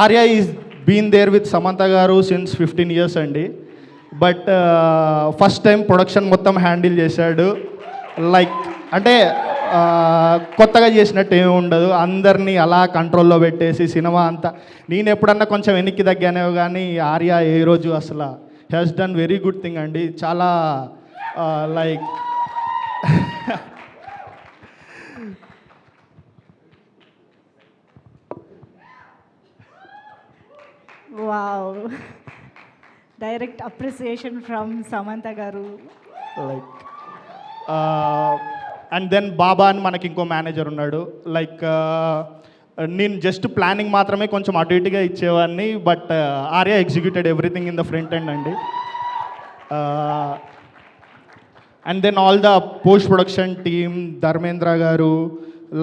Arya is been there with Samantha garu since 15 years అండి. But first time production మొత్తం handle చేశాడు. Like అంటే కొత్తగా చేసినట్టు ఏమి ఉండదు, అందరినీ అలా కంట్రోల్లో పెట్టేసి సినిమా అంతా. నేను ఎప్పుడన్నా కొంచెం వెనక్కి తగ్గానేవో కానీ ఆర్య ఏ రోజు అసలు has done very good thing అండి. చాలా like Wow. Direct appreciation from Samantha garu. Like and then బాబా అని మనకి ఇంకో మేనేజర్ ఉన్నాడు. లైక్ నేను జస్ట్ ప్లానింగ్ మాత్రమే కొంచెం అటు ఇటుగా ఇచ్చేవాడిని, but Arya executed everything in the front end అండి. And then all the post production team, Dharmendra garu,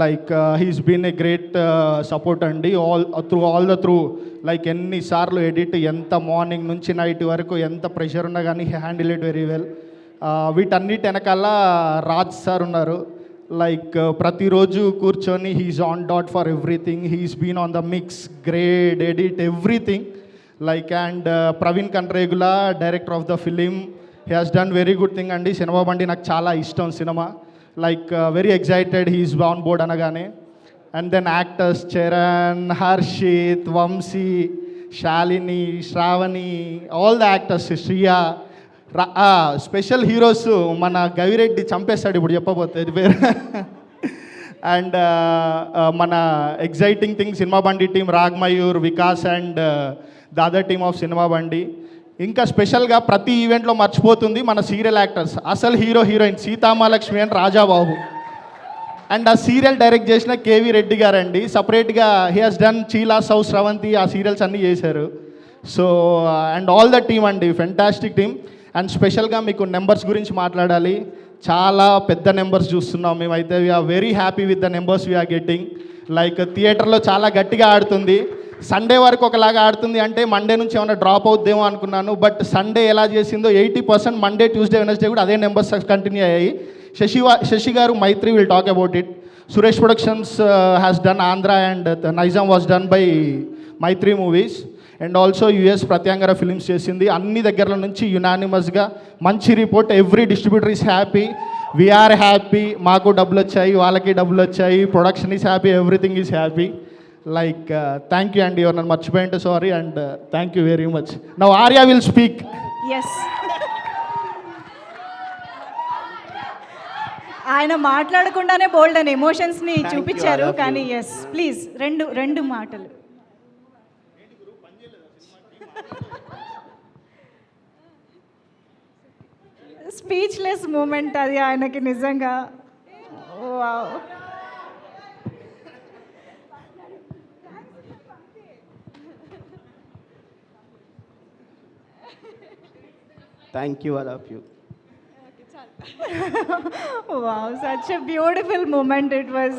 like he's been a great support అండి ఆల్ ద త్రూ. లైక్ ఎన్నిసార్లు ఎడిట్, ఎంత మార్నింగ్ నుంచి నైట్ వరకు ఎంత ప్రెషర్ ఉన్నా కానీ హ్యాండిల్ ఇట్ వెరీ వెల్. వీటన్నిటి వెనకాల రాజ్ సార్ ఉన్నారు. లైక్ ప్రతిరోజు కూర్చొని he's on dot for everything. He's been on the mix, grade, edit, everything. Like and Praveen Kandregula, director of the film, he has done very good thing అండి. సినిమా బండి నాకు చాలా ఇష్టం సినిమా. Like very excited he's on board అనగానే. And then actors Charan, Harshith, Vamsi, Shalini, Sravani, all the actors, Shriya, special heroes మన గవిరెడ్డి చంపేస్తాడు ఇప్పుడు చెప్పబోతే పేరు. అండ్ మన ఎగ్జైటింగ్ థింగ్ సినిమా బండి team, Ragmayur, Vikas and the other team of cinema బండి. ఇంకా స్పెషల్గా ప్రతి ఈవెంట్లో మర్చిపోతుంది మన సీరియల్ యాక్టర్స్, అసలు hero heroine Sitamahalakshmi and Rajababu. And ఆ సీరియల్ డైరెక్ట్ చేసిన కేవీ రెడ్డి గారండి. సపరేట్గా హీ హాస్ డన్ చీలా, సౌ, స్రవంతి, ఆ సీరియల్స్ అన్నీ చేశారు. So and all the team అండి, ఫెంటాస్టిక్ టీమ్. అండ్ స్పెషల్గా మీకు నెంబర్స్ గురించి మాట్లాడాలి. చాలా పెద్ద నెంబర్స్ చూస్తున్నాం మేమైతే. We're very happy with the numbers we're getting. Like థియేటర్లో చాలా గట్టిగా ఆడుతుంది. సండే వరకు ఒకలాగా ఆడుతుంది అంటే మండే నుంచి ఏమైనా డ్రాప్ అవుద్దేమో అనుకున్నాను. బట్ సండే ఎలా చేసిందో 80% మండే, ట్యూస్డే, వెనస్డే కూడా అదే నెంబర్స్ కంటిన్యూ అయ్యాయి. Sasi garu, Mythri will talk about it. Suresh productions has done Andhra and Nizam was done by Mythri movies. And also US Prathyangira films చేసింది. అన్ని దగ్గర నుంచి యునానిమస్గా మంచి report. Every distributor is happy, we are happy. మాకు డబ్బులు వచ్చాయి, వాళ్ళకి డబ్బులు వచ్చాయి, production is happy, everything is happy. Like thank you అండి. ఎవరు నన్ను మర్చిపోయింటే sorry. And thank you very much. Now Arya will speak. Yes, ఆయన మాట్లాడకుండానే బోల్డ్ అని ఎమోషన్స్ని చూపించారు. కానీ ఎస్ ప్లీజ్ రెండు మాటలు. స్పీచ్లెస్ మూమెంట్ అది ఆయనకి నిజంగా. Wow. Thank you, all of you. Wow, such a beautiful moment it was.